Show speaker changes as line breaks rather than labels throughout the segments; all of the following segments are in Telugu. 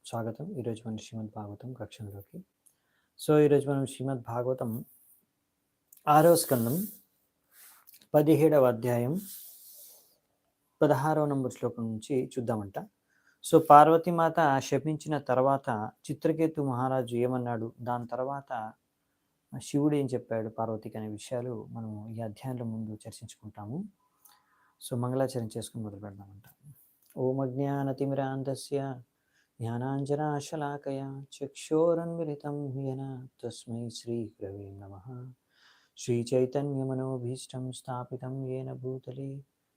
స్వాగతం. ఈరోజు మన శ్రీమద్ భాగవతం కక్షంలోకి. ఈరోజు మనం శ్రీమద్ భాగవతం 6వ స్కందం 17వ అధ్యాయం 16వ నంబర్ శ్లోకం నుంచి చూద్దామంట. పార్వతీమాత శపించిన తర్వాత చిత్రకేతు మహారాజు ఏమన్నాడు, దాని తర్వాత శివుడు ఏం చెప్పాడు పార్వతికి అనే విషయాలు మనం ఈ అధ్యాయంలో ముందు చర్చించుకుంటాము. మంగళాచరణ చేసుకుని మొదలు పెడదామంట. ఓం అజ్ఞానతిమిరాంధస్య జ్ఞానాంజనాశలాకయా చక్షోరన్మిళితం येन తస్మై శ్రీగురవే నమః. శ్రీచైతన్యమనోభీష్టం స్థాపితం येन భూతలే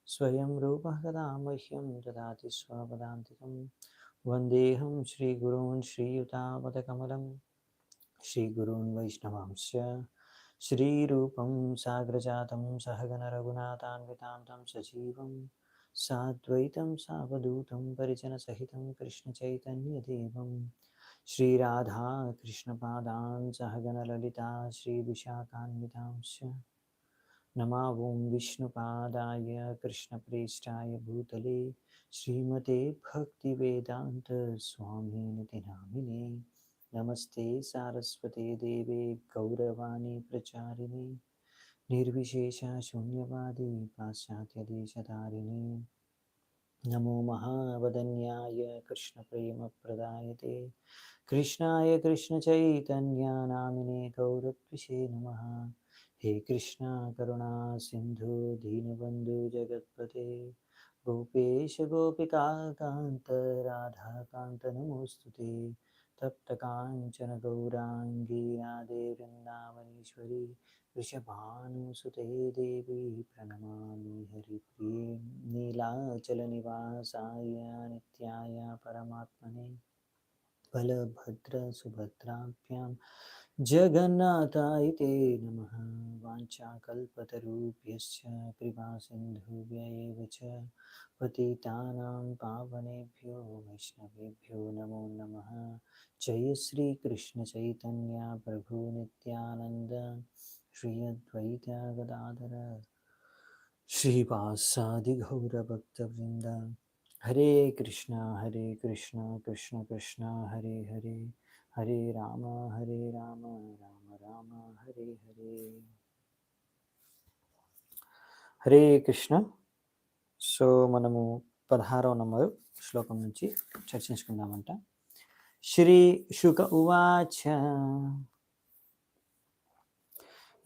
స్వయం రూపः కదా మह्यं దదాతి స్వపదాంతికం. వందేహం శ్రీగురూన్ శ్రీయుతాపదకమలం శ్రీగురూన్ వైష్ణవాంశ్చ శ్రీరూపం సాగ్రజాతం సహగణ రఘునాథాన్వితాం తం సజీవం సాద్వైతం సావధూతం పరిజన సహితం కృష్ణ చైతన్య దేవం శ్రీరాధా కృష్ణపాదాన్ సహగణ లలితా శ్రీ విశాఖాన్వితాంశ్చ నమా ఓం విష్ణుపాదాయ కృష్ణప్రేష్టాయ భూతలే శ్రీమతే భక్తివేదాంత స్వామినితి నామినే. నమస్తే సారస్వతే దేవే గౌరవాణి ప్రచారిణి నిర్విశేష శూన్యవాది పాశ్చాత్యదేశతారిణి. నమో మహావదన్యాయ కృష్ణప్రేమప్రదాయతే కృష్ణాయ కృష్ణచైతన్యనామినే గౌరత్విషే నమః. హే కృష్ణ కరుణా సింధు దీనబంధు జగత్పతే గోపేశ గోపికాకాంత రాధాకాంత నమోస్తుతే. తప్త కాంచన గౌరాంగీ రాధే వృందావనేశ్వరి వృషభానుసుతే దేవి ప్రణమామి హరిప్రియ. నీలాచల నివాసాయ నిత్యాయ పరమాత్మనే బలభద్ర సుభద్రాభ్యాం జగన్నాథాయ తే నమః. వాంఛాకల్పతరుభ్యశ్చ కృపాసింధుభ్య ఏవ చ పతితానాం పావనేభ్యో వైష్ణవేభ్యో నమో నమః. జయ శ్రీ కృష్ణ చైతన్య ప్రభు నిత్యానంద శ్రీ అద్వైత గదాధర శ్రీవాసాది గౌరభక్తవృంద. హరే కృష్ణ కృష్ణ కృష్ణ హరే హరే, హరే రామ రామ రామ హరే హరే. హరే కృష్ణ. మనము 16వ నంబర్ శ్లోకం నుంచి చర్చించుకుందామంట. శ్రీ శుక ఉవాచ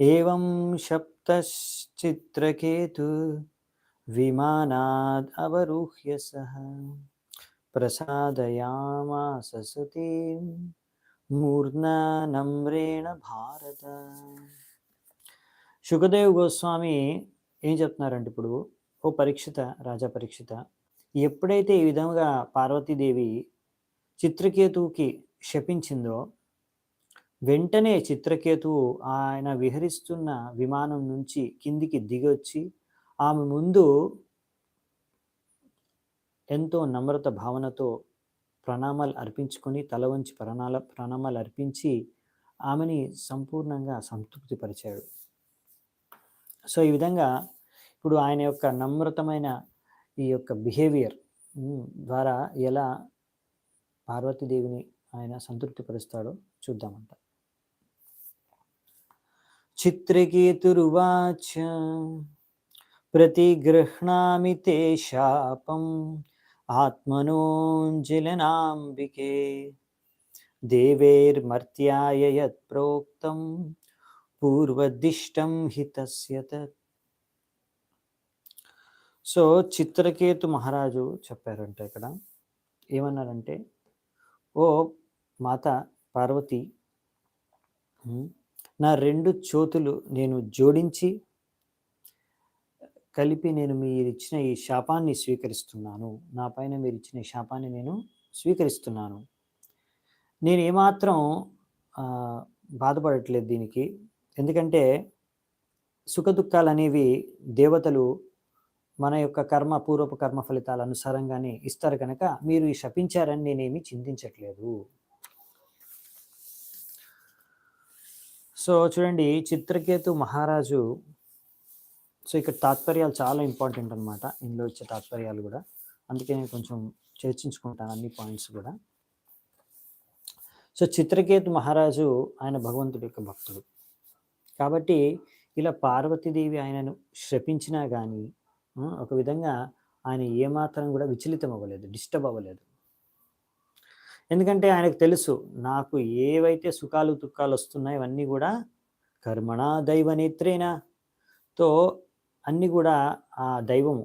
ఏవం సప్తశ్చిత్రకేతు విమానాద్ అవరుహ్య సహ ప్రసాదయామాస సతీం మూర్నా నమ్రేణ భారత. శుకదేవ్ గోస్వామి ఏం చెప్తున్నారంటే, ఇప్పుడు ఓ పరీక్షిత, రాజా పరీక్షిత, ఎప్పుడైతే ఈ విధంగా పార్వతీదేవి చిత్రకేతువుకి శపించిందో వెంటనే చిత్రకేతువు ఆయన విహరిస్తున్న విమానం నుంచి కిందికి దిగొచ్చి ఆమె ముందు ఎంతో నమ్రత భావనతో ప్రణామాలు అర్పించుకొని తల వంచి ప్రణామాలు అర్పించి ఆమెని సంపూర్ణంగా సంతృప్తిపరిచాడు. ఈ విధంగా ఇప్పుడు ఆయన యొక్క నమ్రతమైన ఈ యొక్క బిహేవియర్ ద్వారా ఎలా పార్వతీదేవిని ఆయన సంతృప్తిపరుస్తాడో చూద్దామంట. చిత్రకేతురువాచ ప్రతిగృహ్ణామి తే శాపం ఆత్మనోంజలనాంబికే దేవైర్మర్త్యాయ యత్ ప్రోక్తం పూర్వదిష్టం హితస్య తత్. చిత్రకేతు మహారాజు చెప్పారంట, ఇక్కడ ఏమన్నారంటే, ఓ మాత పార్వతి, నా 2 చేతులు నేను జోడించి కలిపి నేను మీరిచ్చిన ఈ శాపాన్ని స్వీకరిస్తున్నాను. నా పైన మీరు ఇచ్చిన ఈ శాపాన్ని నేను స్వీకరిస్తున్నాను. నేను ఏమాత్రం బాధపడట్లేదు దీనికి. ఎందుకంటే సుఖదుఖాలు అనేవి దేవతలు మన యొక్క పూర్వపు కర్మ ఫలితాల అనుసారంగానే ఇస్తారు కనుక మీరు ఈ శపించారని నేనేమి చింతించట్లేదు. చూడండి, చిత్రకేతు మహారాజు, ఇక్కడ తాత్పర్యాలు చాలా ఇంపార్టెంట్ అనమాట. ఇందులో వచ్చే తాత్పర్యాలు కూడా, అందుకే నేను కొంచెం చర్చించుకుంటాను అన్ని పాయింట్స్ కూడా. సో చిత్రకేతు మహారాజు ఆయన భగవంతుడి యొక్క భక్తుడు. కాబట్టి ఇలా పార్వతీదేవి ఆయనను శపించినా గానీ ఒక విధంగా ఆయన ఏమాత్రం కూడా విచలితం అవ్వలేదు, డిస్టర్బ్ అవ్వలేదు. ఎందుకంటే ఆయనకు తెలుసు నాకు ఏవైతే సుఖాలు దుఃఖాలు వస్తున్నాయో అవన్నీ కూడా కర్మణా దైవ నేత్రేనా, తో అన్నీ కూడా ఆ దైవము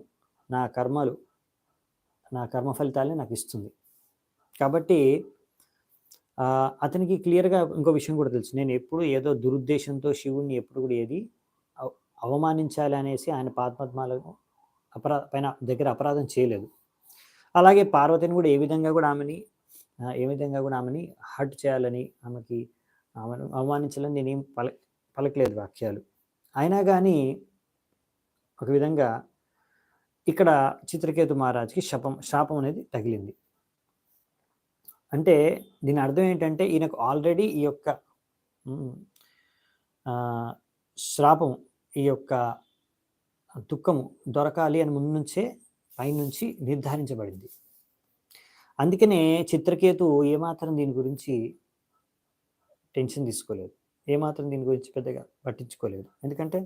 నా కర్మలు నా కర్మ ఫలితాలే నాకు ఇస్తుంది. కాబట్టి అతనికి క్లియర్‌గా ఇంకో విషయం కూడా తెలుసు. నేను ఎప్పుడు ఏదో దురుద్దేశంతో శివుడిని ఎప్పుడు కూడా ఏది అవమానించాలి అనేసి ఆయన పాదపద్మాలకు పైన దగ్గర అపరాధం చేయలేదు. అలాగే పార్వతిని కూడా ఏ విధంగా కూడా ఆమెని హర్ట్ చేయాలని, ఆమెను అవమానించాలని నేనేం పలకలేదు వాక్యాలు. అయినా కానీ ఒక విధంగా ఇక్కడ చిత్రకేతు మహారాజుకి శాపం అనేది తగిలింది. అంటే దీని అర్థం ఏంటంటే ఈయనకు ఆల్రెడీ ఈ యొక్క శ్రాపం, ఈ యొక్క దుఃఖము దొరకాలి అని ముందు నుంచే పైనుంచి నిర్ధారించబడింది. అందుకనే చిత్రకేతు ఏమాత్రం దీని గురించి టెన్షన్ తీసుకోలేదు, ఏమాత్రం దీని గురించి పెద్దగా పట్టించుకోలేదు. ఎందుకంటే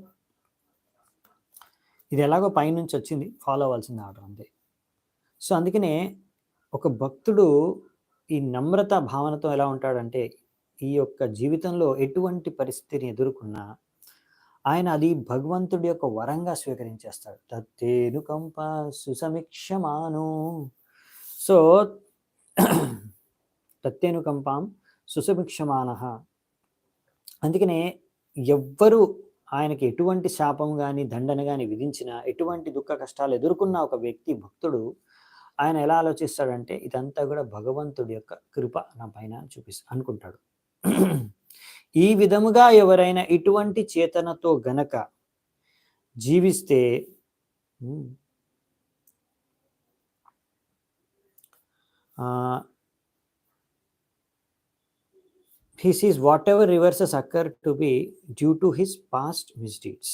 ఇది ఎలాగో పైనుంచి వచ్చింది, ఫాలో అవ్వాల్సింది ఆర్డర్ అంతే. సో అందుకనే ఒక భక్తుడు ఈ నమ్రత భావనతో ఎలా ఉంటాడంటే ఈ యొక్క జీవితంలో ఎటువంటి పరిస్థితిని ఎదుర్కొన్నా ఆయన అది భగవంతుడి యొక్క వరంగా స్వీకరించేస్తాడు. తత్తేను కంప సుసమీక్షమాను. సో తత్తేను కంపాం సుసమీక్షమాన. అందుకనే ఎవ్వరు ఆయనకి ఎటువంటి శాపం కానీ దండన కానీ విధించినా, ఎటువంటి దుఃఖ కష్టాలు ఎదుర్కొన్న ఒక వ్యక్తి భక్తుడు ఆయన ఎలా ఆలోచిస్తాడంటే ఇదంతా కూడా భగవంతుడి యొక్క కృప నా పైన అనుకుంటాడు. ఈ విధముగా ఎవరైనా ఇటువంటి చేతనతో గనక జీవిస్తే he sees whatever reverses occur to be due to his past misdeeds.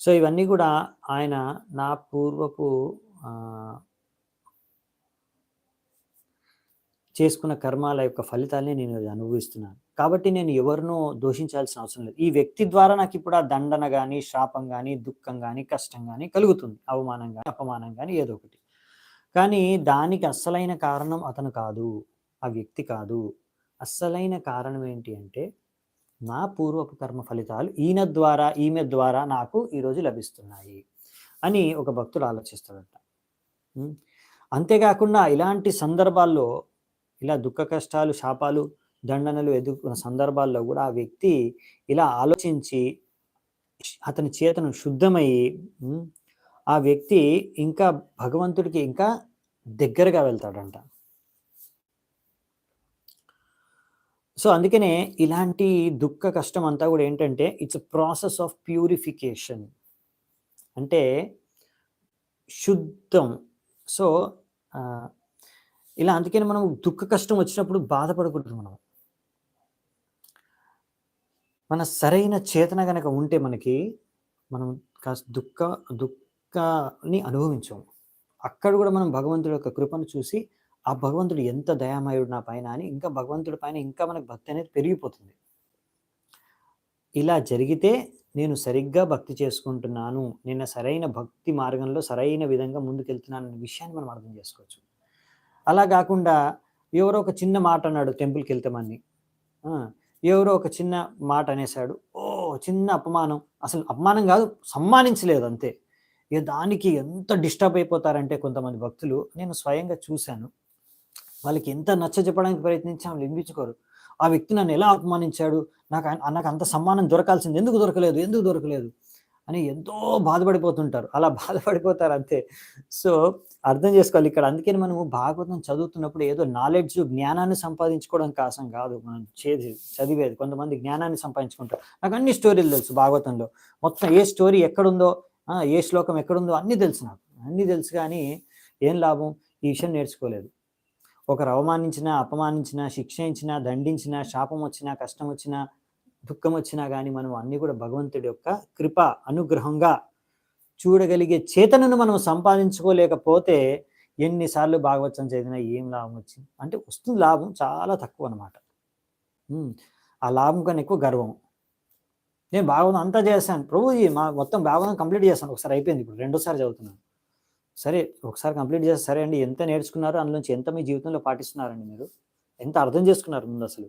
So ఇవన్నీ కూడా ఆయన నా పూర్వపు చేసుకున్న కర్మాల యొక్క ఫలితాలని నేను అనుభవిస్తున్నాను. కాబట్టి నేను ఎవరినో దోషించాల్సిన అవసరం లేదు. ఈ వ్యక్తి ద్వారా నాకు ఇప్పుడు ఆ దండన కానీ, శాపం కానీ, దుఃఖం కానీ, కష్టం కానీ కలుగుతుంది, అవమానం కానీ, అపమానం కానీ ఏదో ఒకటి. కానీ దానికి అస్సలైన కారణం అతను కాదు, ఆ వ్యక్తి కాదు. అస్సలైన కారణం ఏంటి అంటే నా పూర్వపు కర్మ ఫలితాలు ఈయన ద్వారా, ఈమె ద్వారా నాకు ఈరోజు లభిస్తున్నాయి అని ఒక భక్తుడు ఆలోచిస్తాడట. అంతేకాకుండా ఇలాంటి సందర్భాల్లో, ఇలా దుఃఖ కష్టాలు, శాపాలు, దండనలు ఎదుర్కొన్న సందర్భాల్లో కూడా ఆ వ్యక్తి ఇలా ఆలోచించి అతని చేతను శుద్ధమయ్యి ఆ వ్యక్తి ఇంకా భగవంతుడికి ఇంకా దగ్గరగా వెళ్తాడంట. సో అందుకనే ఇలాంటి దుఃఖ కష్టం అంతా కూడా ఏంటంటే ఇట్స్ ప్రాసెస్ ఆఫ్ ప్యూరిఫికేషన్, అంటే శుద్ధం. సో ఇలా అందుకని మనం దుఃఖ కష్టం వచ్చినప్పుడు బాధపడకూడదు. మన సరైన చేతన కనుక ఉంటే మనం కాస్త దుఃఖాన్ని అనుభవించాము. అక్కడ కూడా మనం భగవంతుడి యొక్క కృపను చూసి ఆ భగవంతుడు ఎంత దయామయుడు నా పైన అని ఇంకా భగవంతుడి పైన ఇంకా మనకు భక్తి అనేది పెరిగిపోతుంది. ఇలా జరిగితే నేను సరిగ్గా భక్తి చేసుకుంటున్నాను, నేను సరైన భక్తి మార్గంలో సరైన విధంగా ముందుకెళ్తున్నాను అనే విషయాన్ని మనం అర్థం చేసుకోవచ్చు. అలా కాకుండా ఎవరో ఒక చిన్న మాట అన్నాడు టెంపుల్కి వెళ్తామని, ఎవరో ఒక చిన్న మాట అనేసాడు, చిన్న అపమానం, అసలు అపమానం కాదు సమ్మానించలేదు అంతే, దానికి ఎంత డిస్టర్బ్ అయిపోతారంటే కొంతమంది భక్తులు, నేను స్వయంగా చూశాను. వాళ్ళకి ఎంత నచ్చ చెప్పడానికి ప్రయత్నించి వాళ్ళు వినిపించుకోరు. ఆ వ్యక్తి నన్ను ఎలా అపమానించాడు, నాకు అంత సమ్మానం దొరకాల్సింది ఎందుకు దొరకలేదు అని ఎంతో బాధపడిపోతుంటారు. అలా బాధపడిపోతారు అంతే. సో అర్థం చేసుకోవాలి ఇక్కడ. అందుకని మనము భాగవతం చదువుతున్నప్పుడు ఏదో నాలెడ్జ్, జ్ఞానాన్ని సంపాదించుకోవడం కోసం కాదు మనం చదివేది. కొంతమంది జ్ఞానాన్ని సంపాదించుకుంటారు. నాకు అన్ని స్టోరీలు తెలుసు భాగవతంలో, మొత్తం ఏ స్టోరీ ఎక్కడుందో, ఏ శ్లోకం ఎక్కడుందో అన్నీ తెలుసు, నాకు అన్నీ తెలుసు. కానీ ఏం లాభం, ఈ విషయం నేర్చుకోలేదు. ఒకరు అవమానించినా, అపమానించినా, శిక్షించినా, దండించినా, శాపం వచ్చినా, కష్టం వచ్చినా, దుఃఖం వచ్చినా కానీ మనం అన్నీ కూడా భగవంతుడి యొక్క కృప అనుగ్రహంగా చూడగలిగే చేతనను మనం సంపాదించుకోలేకపోతే ఎన్నిసార్లు భాగవతం చదివినా ఏం లాభం వచ్చింది అంటే వస్తుంది లాభం చాలా తక్కువ అనమాట. ఆ లాభం కన్నా ఎక్కువ గర్వం. నేను భాగవతం అంతా చేశాను ప్రభుజీ, మొత్తం భాగవతం కంప్లీట్ చేశాను, ఒకసారి అయిపోయింది, ఇప్పుడు రెండోసారి చదువుతున్నాను. సరే ఒకసారి కంప్లీట్ చేస్తే సరే అండి, ఎంత నేర్చుకున్నారు, అందులోంచి ఎంత మీ జీవితంలో పాటిస్తున్నారండి, మీరు ఎంత అర్థం చేసుకున్నారు ముందు అసలు.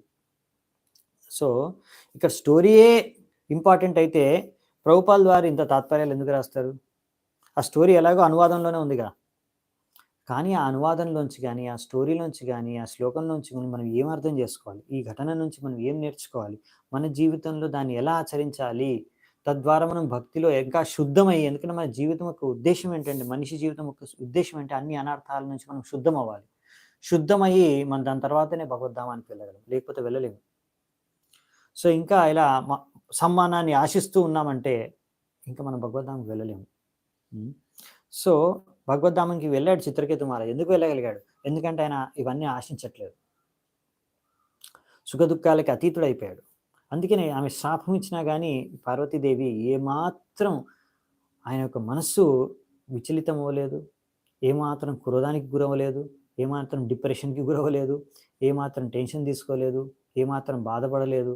సో ఇక్కడ స్టోరీయే ఇంపార్టెంట్ అయితే ప్రభుపాల్ వారు ఇంత తాత్పర్యాలు ఎందుకు రాస్తారు? ఆ స్టోరీ ఎలాగో అనువాదంలోనే ఉందిగా, కానీ ఆ అనువాదంలోంచి కానీ, ఆ స్టోరీలోంచి కానీ, ఆ శ్లోకంలోంచి కానీ మనం ఏం అర్థం చేసుకోవాలి, ఈ ఘటన నుంచి మనం ఏం నేర్చుకోవాలి, మన జీవితంలో దాన్ని ఎలా ఆచరించాలి, తద్వారా మనం భక్తిలో ఇంకా శుద్ధమయ్యి, ఎందుకంటే మన జీవితం యొక్క ఉద్దేశం ఏంటంటే, మనిషి జీవితం యొక్క ఉద్దేశం అంటే అన్ని అనార్థాల నుంచి మనం శుద్ధం అవ్వాలి. శుద్ధమయ్యి మనం దాని తర్వాతనే భగవద్ధామానికి వెళ్ళగలం, లేకపోతే వెళ్ళలేము. సో ఇంకా ఇలా సమ్మానాన్ని ఆశిస్తూ ఉన్నామంటే ఇంకా మనం భగవద్ధామానికి వెళ్ళలేము. సో భగవద్ధామానికి వెళ్ళాడు చిత్రకేతు మహారాజ్. ఎందుకు వెళ్ళగలిగాడు? ఎందుకంటే ఆయన ఇవన్నీ ఆశించట్లేదు, సుఖ దుఃఖాలకి అతీతుడైపోయాడు. అందుకనే ఆమె శాపం ఇచ్చినా కానీ పార్వతీదేవి ఏమాత్రం ఆయన యొక్క మనస్సు విచలితం అవ్వలేదు, ఏమాత్రం క్రోధానికి గురవ్వలేదు, ఏమాత్రం డిప్రెషన్కి గురవ్వలేదు, ఏమాత్రం టెన్షన్ తీసుకోలేదు, ఏమాత్రం బాధపడలేదు.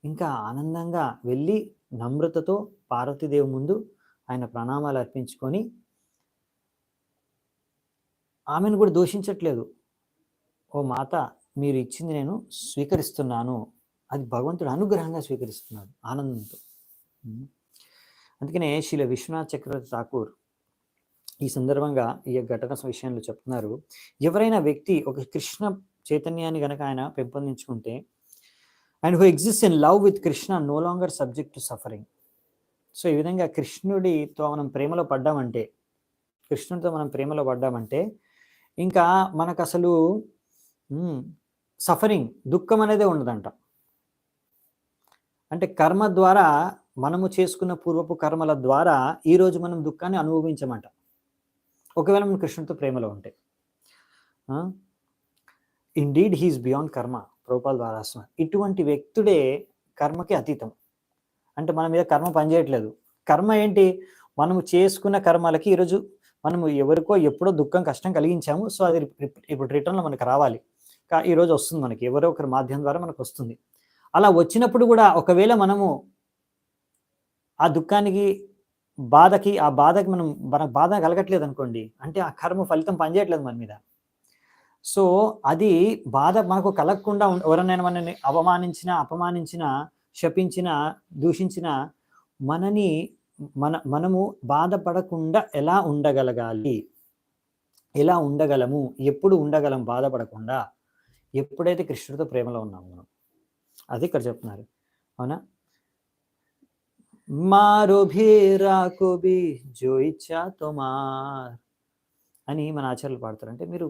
ఇంకా ఆనందంగా వెళ్ళి నమ్రతతో పార్వతీదేవి ముందు ఆయన ప్రణామాలు అర్పించుకొని ఆమెను కూడా దూషించట్లేదు. ఓ మాత, మీరు ఇచ్చింది నేను స్వీకరిస్తున్నాను, అది భగవంతుడు అనుగ్రహంగా స్వీకరిస్తున్నాడు ఆనందంతో. అందుకనే శ్రీల విశ్వనాథ్ చక్రవర్తి ఠాకూర్ ఈ సందర్భంగా ఈ ఘటన విషయంలో చెప్తున్నారు, ఎవరైనా వ్యక్తి ఒక కృష్ణ చైతన్యాన్ని గనక ఆయన పెంపొందించుకుంటే, and who exist in love with Krishna no longer subject to suffering. So ఈ విధంగా కృష్ణుడితో మనం ప్రేమలో పడ్డామంటే ఇంకా మనకు అసలు సఫరింగ్, దుఃఖం అనేదే ఉండదంట. అంటే కర్మ ద్వారా, మనము చేసుకున్న పూర్వపు కర్మల ద్వారా ఈరోజు మనం దుఃఖాన్ని అనుభవించమంట, ఒకవేళ మనం కృష్ణుడితో ప్రేమలో ఉంటే. ఇండీడ్ హీఈస్ బియాండ్ కర్మ, ప్రభుపాల్ ద్వారా రాస్తున్నారు. ఇటువంటి వ్యక్తుడే కర్మకి అతీతం. అంటే మన మీద కర్మ పనిచేయట్లేదు. కర్మ ఏంటి? మనము చేసుకున్న కర్మలకి ఈరోజు మనము ఎవరికో ఎప్పుడో దుఃఖం కష్టం కలిగించాము, సో అది ఇప్పుడు రిటర్న్లో మనకు రావాలి, ఈరోజు వస్తుంది మనకి, ఎవరో ఒకరి మాధ్యమం ద్వారా మనకు వస్తుంది. అలా వచ్చినప్పుడు కూడా ఒకవేళ మనము ఆ దుఃఖానికి ఆ బాధకి మనకు బాధ కలగట్లేదు అనుకోండి, అంటే ఆ కర్మ ఫలితం పనిచేయట్లేదు మన మీద. సో అది బాధ మనకు కలగకుండా ఎవరైనా మనని అపమానించిన, శపించిన, దూషించిన మనము బాధపడకుండా ఎలా ఉండగలము, ఎప్పుడు ఉండగలం బాధపడకుండా? ఎప్పుడైతే కృష్ణుడితో ప్రేమలో ఉన్నాము మనం. అది ఇక్కడ చెప్తున్నారు, అవునా? మారో భీ జో ఇచ్చా తోమార్ అని మన ఆచార్యులు పాడతారు. అంటే మీరు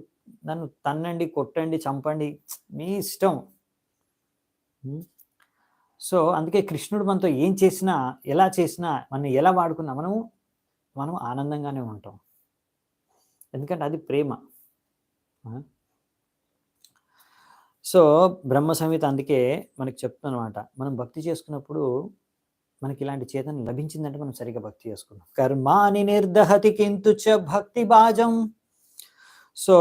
నన్ను తన్నండి, కొట్టండి, చంపండి, మీ ఇష్టం. సో అందుకే కృష్ణుడు మనతో ఏం చేసినా, ఎలా చేసినా, మనం ఎలా వాడుకున్నా మనం ఆనందంగానే ఉంటాం, ఎందుకంటే అది ప్రేమ. సో బ్రహ్మ సంహిత అందుకే మనకి చెప్తుంది అనమాట, మనం భక్తి చేసుకున్నప్పుడు మనకి ఇలాంటి చేతన లభించిందంటే మనం సరిగ్గా భక్తి చేసుకున్నాం. కర్మాని నిర్దహతి కింతు చ భక్తి బాజం. సో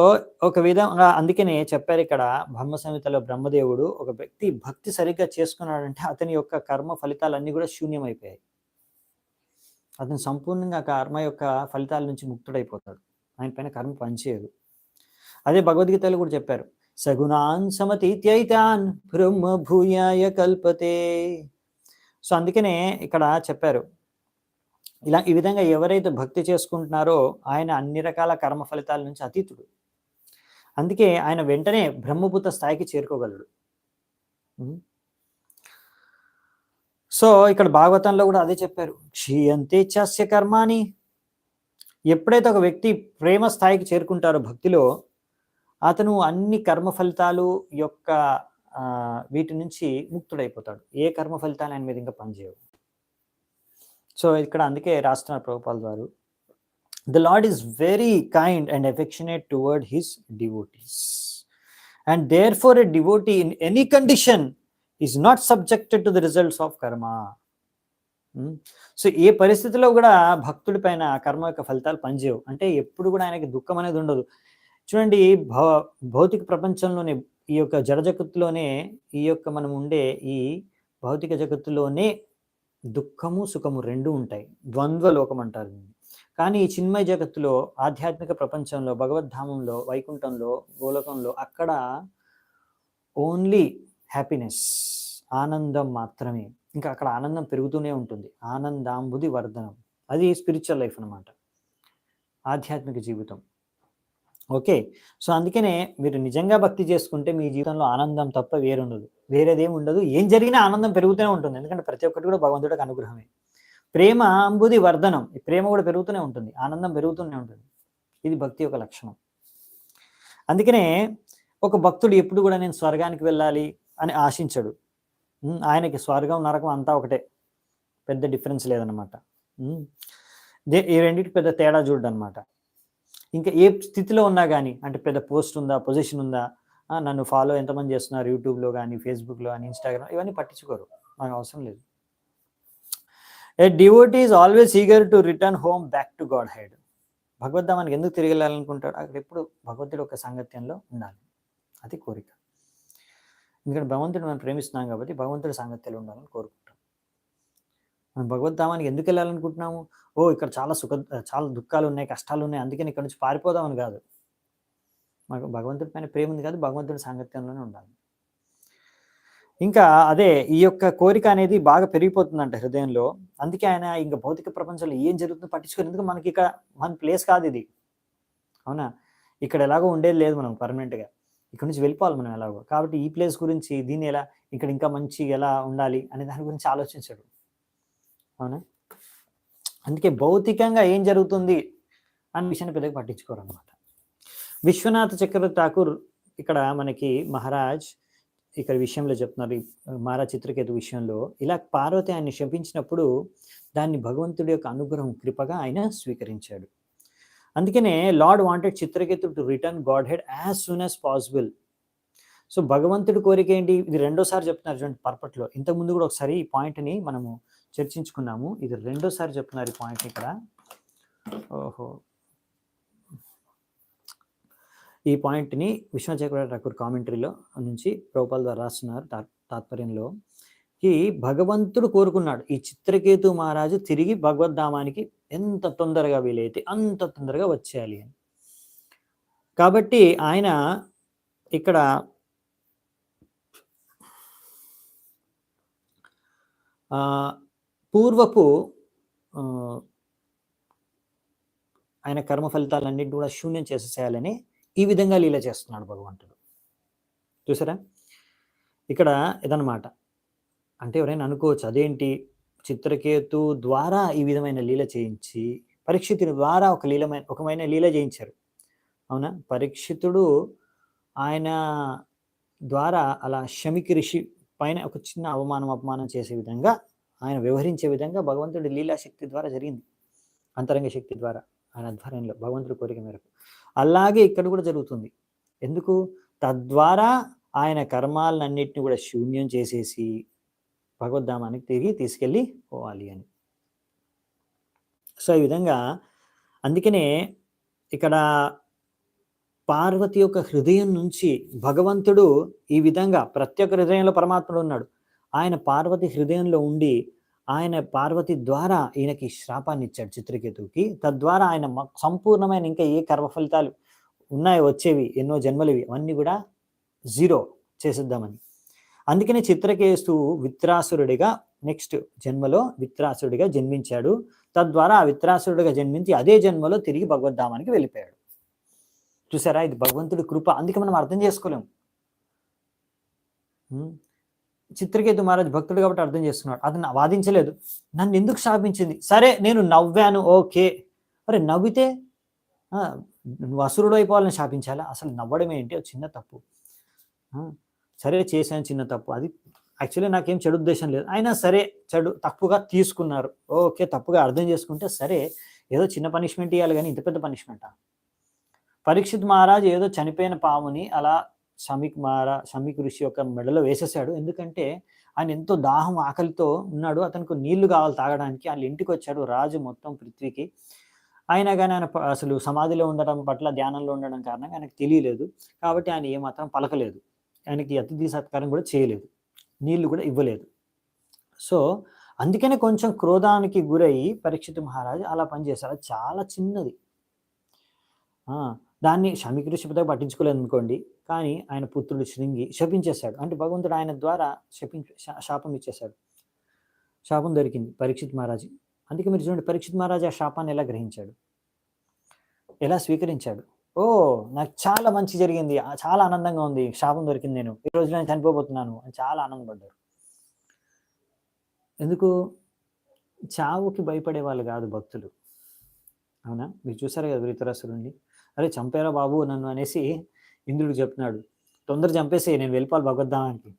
ఒక విధంగా అందుకనే చెప్పారు ఇక్కడ బ్రహ్మ సంహితలో, బ్రహ్మదేవుడు ఒక వ్యక్తి భక్తి సరిగ్గా చేసుకున్నాడంటే అతని యొక్క కర్మ ఫలితాలన్నీ కూడా శూన్యమైపోయాయి, అతను సంపూర్ణంగా కర్మ యొక్క ఫలితాల నుంచి ముక్తుడైపోతాడు, ఆయన పైన కర్మ పనిచేయదు. అదే భగవద్గీతలో కూడా చెప్పారు, సగుణాన్ సమతీత్యైతాన్ బ్రహ్మ భూయాయ కల్పతే. సో అందుకనే ఇక్కడ చెప్పారు, ఈ విధంగా ఎవరైతే భక్తి చేసుకుంటున్నారో ఆయన అన్ని రకాల కర్మ ఫలితాల నుంచి అతీతుడు, అందుకే ఆయన వెంటనే బ్రహ్మభూత స్థాయికి చేరుకోగలడు. సో ఇక్కడ భాగవతంలో కూడా అదే చెప్పారు, క్షీయంతే చాస్య కర్మాని. ఎప్పుడైతే ఒక వ్యక్తి ప్రేమ స్థాయికి చేరుకుంటారో భక్తిలో, అతను అన్ని కర్మ ఫలితాలు యొక్క వీటి నుంచి ముక్తుడైపోతాడు, ఏ కర్మ ఫలితాలు ఆయన మీద ఇంకా పనిచేయవు. సో ఇక్కడ అందుకే రాస్తున్నారు ప్రభుపాల్ వారు, the Lord is very kind and affectionate toward his devotees, and therefore a devotee in any condition is not subjected to the results of karma. So ఏ పరిస్థితిలో కూడా భక్తుడి పైన కర్మ యొక్క ఫలితాలు పనిచేయవు. అంటే ఎప్పుడు కూడా ఆయనకి దుఃఖం అనేది ఉండదు. చూడండి, భౌతిక ప్రపంచంలోనే, ఈ యొక్క జడ జగత్తులోనే, ఈ యొక్క మనం ఉండే ఈ భౌతిక జగత్తులోనే దుఃఖము, సుఖము 2 ఉంటాయి. ద్వంద్వ లోకం అంటారు దీన్ని. కానీ ఈ చిన్మయ జగత్తులో, ఆధ్యాత్మిక ప్రపంచంలో, భగవద్ధామంలో, వైకుంఠంలో, గోలోకంలో అక్కడ ఓన్లీ హ్యాపీనెస్, ఆనందం మాత్రమే. ఇంకా అక్కడ ఆనందం పెరుగుతూనే ఉంటుంది. ఆనందాంబుది వర్ధనం. అది స్పిరిచువల్ లైఫ్ అనమాట, ఆధ్యాత్మిక జీవితం. ఓకే. సో అందుకనే మీరు నిజంగా భక్తి చేసుకుంటే మీ జీవితంలో ఆనందం తప్ప వేరుండదు. వేరేదేమి ఉండదు. ఏం జరిగినా ఆనందం పెరుగుతూనే ఉంటుంది. ఎందుకంటే ప్రతి ఒక్కటి కూడా భగవంతుడికి అనుగ్రహమే. ప్రేమ అంబుది వర్ధనం. ఈ ప్రేమ కూడా పెరుగుతూనే ఉంటుంది. ఆనందం పెరుగుతూనే ఉంటుంది. ఇది భక్తి యొక్క లక్షణం. అందుకనే ఒక భక్తుడు ఎప్పుడు కూడా నేను స్వర్గానికి వెళ్ళాలి అని ఆశించడు. ఆయనకి స్వర్గం, నరకం అంతా ఒకటే. పెద్ద డిఫరెన్స్ లేదనమాట. ఈ రెండింటికి పెద్ద తేడా చూడనమాట. ఇంకా ఏ స్థితిలో ఉన్నా కానీ, అంటే పెద్ద పోస్ట్ ఉందా, పొజిషన్ ఉందా, నన్ను ఫాలో ఎంతమంది చేస్తున్నారు యూట్యూబ్లో కానీ, ఫేస్బుక్లో కానీ, ఇన్స్టాగ్రామ్, ఇవన్నీ పట్టించుకోరు. నాకు అవసరం లేదు. A devotee is always eager to return home back to Godhead. భగవద్ధామానికి ఎందుకు తిరిగి వెళ్ళాలనుకుంటాడు? అక్కడ ఎప్పుడు భగవంతుడి ఒక సాంగత్యంలో ఉండాలి. అది కోరిక. ఎందుకంటే భగవంతుడు మనం ప్రేమిస్తున్నాం కాబట్టి భగవంతుడి సాంగత్యంలో ఉండాలని కోరుకుంటాం. మనం భగవద్ధామానికి ఎందుకు వెళ్ళాలనుకుంటున్నాము? ఇక్కడ చాలా దుఃఖాలు ఉన్నాయి, కష్టాలు ఉన్నాయి, అందుకని ఇక్కడ నుంచి పారిపోదామని కాదు. మాకు భగవంతుడి పైన ప్రేమ ఉంది కాదు, భగవంతుడి సాంగత్యంలోనే ఉండాలి. ఇంకా అదే ఈ యొక్క కోరిక అనేది బాగా పెరిగిపోతుందంట హృదయంలో. అందుకే ఆయన ఇంకా భౌతిక ప్రపంచంలో ఏం జరుగుతుందో పట్టించుకోరు. ఎందుకంటే మనకి ఇక్కడ మన ప్లేస్ కాదు ఇది. అవునా? ఇక్కడ ఎలాగో ఉండేది లేదు మనం పర్మనెంట్గా. ఇక్కడ నుంచి వెళ్ళిపోవాలి మనం ఎలాగో. కాబట్టి ఈ ప్లేస్ గురించి, దీన్ని ఎలా, ఇక్కడ ఇంకా మంచి ఎలా ఉండాలి అనే దాని గురించి ఆలోచించాడు. అవునా? అందుకే భౌతికంగా ఏం జరుగుతుంది అనే విషయాన్ని పెద్దగా పట్టించుకోరు అనమాట. విశ్వనాథ చక్రవర్తి ఠాకూర్ ఇక్కడ మనకి మహారాజ్ ఇక్కడ విషయంలో చెప్తున్నారు, మహారాజ్ చిత్రకేతు విషయంలో. ఇలా పార్వతి ఆయన్ని శపించినప్పుడు దాన్ని భగవంతుడి యొక్క అనుగ్రహం, కృపగా ఆయన స్వీకరించాడు. అందుకనే lord wanted Chitraketu to return God head as soon as possible. So భగవంతుడి కోరిక ఏంటి? ఇది రెండోసారి చెప్తున్నారు చూడండి పర్పట్లో. ఇంతకుముందు కూడా ఒకసారి ఈ పాయింట్ని మనము చర్చించుకున్నాము. ఇది రెండోసారి చెప్తున్నారు ఈ పాయింట్ ఇక్కడ. ఈ పాయింట్ని విశ్వనాథ చక్రవర్తి ఠాకూర్ కామెంటరీలో నుంచి ప్రభుపాల్ ద్వారా రాస్తున్నారు తాత్పర్యంలో. ఈ భగవంతుడు కోరుకున్నాడు ఈ చిత్రకేతు మహారాజు తిరిగి భగవద్ధామానికి ఎంత తొందరగా వీలైతే అంత తొందరగా వచ్చేయాలి అని. కాబట్టి ఆయన ఇక్కడ పూర్వపు ఆయన కర్మ ఫలితాలన్నింటినీ కూడా శూన్యం చేసేసేయాలని ఈ విధంగా లీల చేస్తున్నాడు భగవంతుడు. చూసారా? ఇక్కడ ఇదన్నమాట. అంటే ఎవరైనా అనుకోవచ్చు, అదేంటి చిత్రకేతు ద్వారా ఈ విధమైన లీల చేయించి పరీక్షితుని ద్వారా ఒకమైన లీల చేయించారు. అవునా? పరీక్షితుడు ఆయన ద్వారా అలా శమికి ఋషి పైన ఒక చిన్న అపమానం చేసే విధంగా, ఆయన వ్యవహరించే విధంగా భగవంతుడి లీలాశక్తి ద్వారా జరిగింది. అంతరంగ శక్తి ద్వారా, ఆయన ఆధ్వర్యంలో, భగవంతుడి కోరిక మేరకు. అలాగే ఇక్కడ కూడా జరుగుతుంది. ఎందుకు? తద్వారా ఆయన కర్మాలన్నింటినీ కూడా శూన్యం చేసేసి భగవద్ధామానికి తిరిగి తీసుకెళ్ళి పోవాలి అని. సో ఈ విధంగా అందుకనే ఇక్కడ పార్వతి యొక్క హృదయం నుంచి భగవంతుడు ఈ విధంగా ప్రతి ఒక్క హృదయంలో పరమాత్ముడు ఉన్నాడు. ఆయన పార్వతి హృదయంలో ఉండి ఆయన పార్వతి ద్వారా ఈయనకి శ్రాపాన్ని ఇచ్చాడు చిత్రకేతువుకి. తద్వారా ఆయన సంపూర్ణమైన ఇంకా ఏ కర్మ ఫలితాలు ఉన్నాయో వచ్చేవి, ఎన్నో జన్మలివి, అవన్నీ కూడా జీరో చేసేద్దామని. అందుకనే చిత్రకేతు విత్రాసురుడిగా నెక్స్ట్ జన్మలో విత్రాసురుడిగా జన్మించాడు. తద్వారా ఆ విత్రాసురుడిగా జన్మించి అదే జన్మలో తిరిగి భగవద్ధామానికి వెళ్ళిపోయాడు. చూసారా? ఇది భగవంతుడి కృప. అందుకే మనం అర్థం చేసుకోలేము. చిత్రకేతు మహారాజ్ భక్తుడు కాబట్టి అర్థం చేస్తున్నాడు. అతను వాదించలేదు. నన్ను ఎందుకు శాపించింది? సరే నేను నవ్వాను, ఓకే. అరే నవ్వితే నువ్వు అసురుడు అయిపోవాలని శాపించాలా? అసలు నవ్వడం ఏంటి? చిన్న తప్పు. సరే చేశాను చిన్న తప్పు, అది యాక్చువల్లీ నాకేం చెడు ఉద్దేశం లేదు, అయినా సరే తప్పుగా తీసుకున్నారు, ఓకే. తప్పుగా అర్థం చేసుకుంటే సరే, ఏదో చిన్న పనిష్మెంట్ ఇవ్వాలి కానీ ఇంత పెద్ద పనిష్మెంటా? పరీక్షిత్ మహారాజ్ ఏదో చనిపోయిన పాముని అలా షమిక్ ఋషి యొక్క మెడలో వేసేసాడు. ఎందుకంటే ఆయన ఎంతో దాహం ఆకలితో ఉన్నాడు. అతనికి నీళ్లు కావాలి తాగడానికి. వాళ్ళ ఇంటికి వచ్చాడు రాజు మొత్తం పృథ్వీకి. అయినా గాని ఆయన అసలు సమాధిలో ఉండడం పట్ల, ధ్యానంలో ఉండడం కారణంగా ఆయనకు తెలియలేదు. కాబట్టి ఆయన ఏమాత్రం పలకలేదు. ఆయనకి అతిథి సత్కారం కూడా చేయలేదు. నీళ్లు కూడా ఇవ్వలేదు. సో, అందుకనే కొంచెం క్రోధానికి గురయ్యి పరీక్షిత్ మహారాజు అలా పనిచేశారు. అది చాలా చిన్నది. ఆ! దాన్ని శమీకృష్ణ పెద్దగా పట్టించుకోలేదనుకోండి. కానీ ఆయన పుత్రుడు శృంగి శపించేశాడు. అంటే భగవంతుడు ఆయన ద్వారా శాపం ఇచ్చేశాడు. శాపం దొరికింది పరీక్షిత్ మహారాజు. అందుకే మీరు చూడండి పరీక్షిత్ మహారాజు ఆ శాపాన్ని ఎలా గ్రహించాడు? ఎలా స్వీకరించాడు? ఓహ్! నాకు చాలా మంచి జరిగింది. చాలా ఆనందంగా ఉంది. శాపం దొరికింది నేను. ఈ రోజు నేను చనిపోబోతున్నాను అని చాలా ఆనందపడ్డారు. ఎందుకు? చావుకి భయపడే వాళ్ళు గాదు భక్తులు. అవునా? మీరు చూసారు కదా ధృతరాష్ట్రుడిని. "అరే! చంపారా బాబు నన్ను" అనేసి ఇంద్రుడికి చెప్తున్నాడు. "తొందరగా చంపేసేయి నేను వెళ్ళిపోవాలి భగవద్ధామానికి."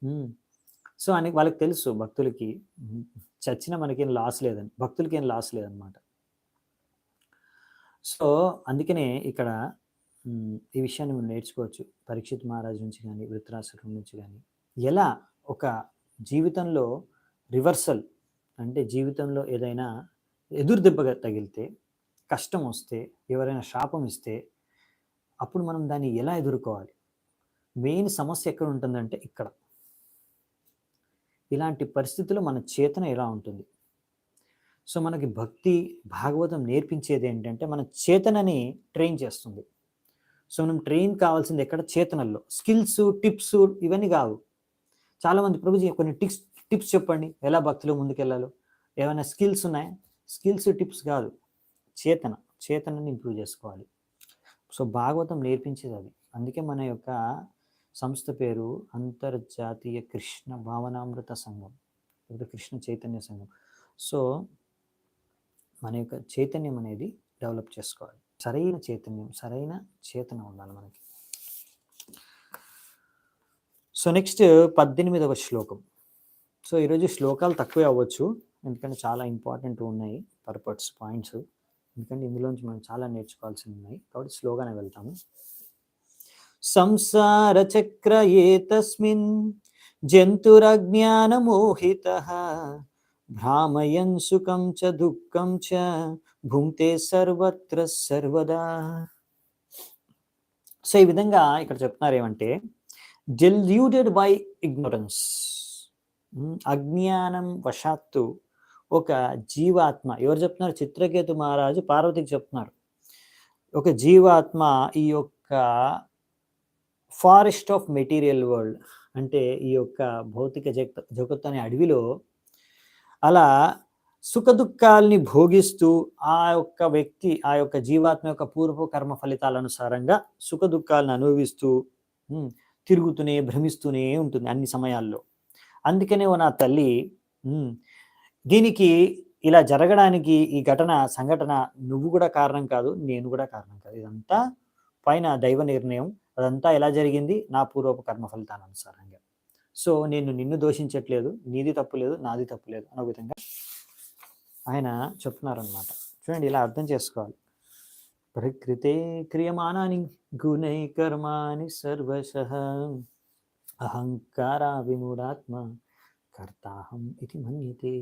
హ్మ్. సో, వాళ్ళకి తెలుసు భక్తులకి చచ్చినా మనకేం లాస్ లేదని. భక్తులకేం లాస్ లేదనమాట. సో, అందుకనే ఇక్కడ ఈ విషయాన్ని మనం నేర్చుకోవచ్చు. పరీక్షిత్ మహారాజు నుంచి గాని, ధృతరాష్ట్రుడి నుంచి గాని. ఎలా ఒక జీవితంలో రివర్సల్ అంటే జీవితంలో ఏదైనా ఎదురు దెబ్బగా తగిలితే, కష్టం వస్తే, ఎవరైనా శాపం ఇస్తే, అప్పుడు మనం దాన్ని ఎలా ఎదుర్కోవాలి? మెయిన్ సమస్య ఎక్కడ ఉంటుందంటే ఇక్కడ. ఇలాంటి పరిస్థితుల్లో మన చేతన ఎలా ఉంటుంది? సో, మనకి భక్తి, భాగవతం నేర్పించేది ఏంటంటే, మన చేతనని ట్రైన్ చేస్తుంది. సో, మనం ట్రైన్ కావాల్సింది ఎక్కడ? చేతనల్లో. స్కిల్స్, టిప్స్ ఇవన్నీ కావు. చాలామంది ప్రభుజీ కొన్ని టిప్స్ చెప్పండి. ఎలా భక్తిలో ముందుకెళ్ళాలో? ఏమైనా స్కిల్స్ ఉన్నాయా? స్కిల్స్, టిప్స్ కాదు. చేతనని ఇంప్రూవ్ చేసుకోవాలి. సో, భాగవతం నేర్పించేది అది. అందుకే మన యొక్క సంస్థ పేరు అంతర్జాతీయ కృష్ణ భావనామృత సంఘం. లేదా కృష్ణ చైతన్య సంఘం. సో, మన యొక్క చైతన్యం అనేది డెవలప్ చేసుకోవాలి. సరైన చైతన్యం, సరైన చేతన ఉండాలి మనకి. సో, నెక్స్ట్ 18వ శ్లోకం. సో, ఈరోజు శ్లోకాలు తక్కువే అవ్వచ్చు. ఎందుకంటే చాలా ఇంపార్టెంట్ ఉన్నాయి పర్పట్స్, పాయింట్స్. ఎందుకంటే ఇందులోంచి మనం చాలా నేర్చుకోవాల్సినవి ఉన్నాయి. కాబట్టి స్లోగానే వెళ్తాము. సంసార చక్ర ఏతస్మిన్ జంతురజ్ఞానమోహితః భ్రామయన్ సుఖం చ దుఃఖం చ భుంక్తే సర్వత్ర సర్వదా. సో, ఈ విధంగా ఇక్కడ చెప్తున్నారు ఏమంటే, డెల్యూటెడ్ బై ఇగ్నోరెన్స్, అజ్ఞానం వశాత్తు ఒక జీవాత్మ, ఎవరు చెప్తున్నారు? చిత్రకేతు మహారాజు పార్వతికి చెప్తున్నారు. ఒక జీవాత్మ ఈ యొక్క ఫారెస్ట్ ఆఫ్ మెటీరియల్ వరల్డ్ అంటే ఈ యొక్క భౌతిక జగత్తు అనే అడవిలో అలా సుఖదుఖాల్ని భోగిస్తూ ఆ యొక్క వ్యక్తి, ఆ యొక్క జీవాత్మ యొక్క పూర్వ కర్మ ఫలితాల అనుసారంగా సుఖదుఖాలను అనుభవిస్తూ తిరుగుతూనే, భ్రమిస్తూనే ఉంటుంది అన్ని సమయాల్లో. అందుకనే నా తల్లి, దీనికి ఇలా జరగడానికి ఈ సంఘటన నువ్వు కూడా కారణం కాదు, నేను కూడా కారణం కాదు. ఇదంతా పైన దైవ నిర్ణయం. అదంతా ఎలా జరిగింది? నా పూర్వపు కర్మ ఫలితాల అనుసారంగా. సో, నేను నిన్ను దోషించట్లేదు, నీది తప్పు లేదు, నాది తప్పు లేదు అనే విధంగా ఆయన చెప్తున్నారనమాట. చూడండి, ఇలా అర్థం చేసుకోవాలి. ప్రకృతే క్రియమానాని గుణై కర్మాని సర్వశః అహంకార విమూఢాత్మ కర్తాహం ఇది మన్యతే.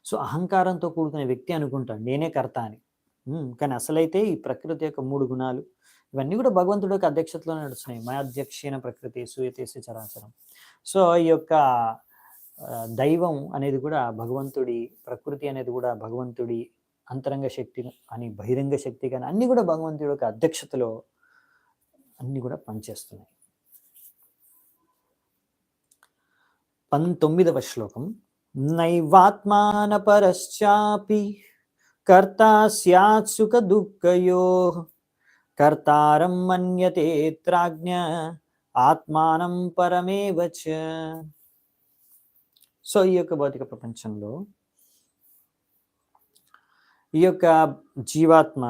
సో, అహంకారంతో కూడుకునే వ్యక్తి అనుకుంటాడు నేనే కర్త అని. కానీ అసలైతే ఈ ప్రకృతి యొక్క 3 గుణాలు ఇవన్నీ కూడా భగవంతుడి యొక్క అధ్యక్షతలో నడుస్తున్నాయి. మయాధ్యక్షేణ ప్రకృతి సూయతేసి చరాచరం. సో, ఈ యొక్క దైవం అనేది కూడా భగవంతుడి, ప్రకృతి అనేది కూడా భగవంతుడి, అంతరంగ శక్తి అని, బహిరంగ శక్తి కానీ అన్నీ కూడా భగవంతుడి యొక్క అధ్యక్షతలో అన్నీ కూడా పనిచేస్తున్నాయి. 19వ శ్లోకం. నైవాత్మాన పరశ్చాపి కర్తా స్యాత్ సుఖ దుఃఖయోః కర్తారం మన్యతే త్రాజ్ఞ ఆత్మానం పరమేవ చ. సో, ఈ యొక్క భౌతిక ప్రపంచంలో ఈ యొక్క జీవాత్మ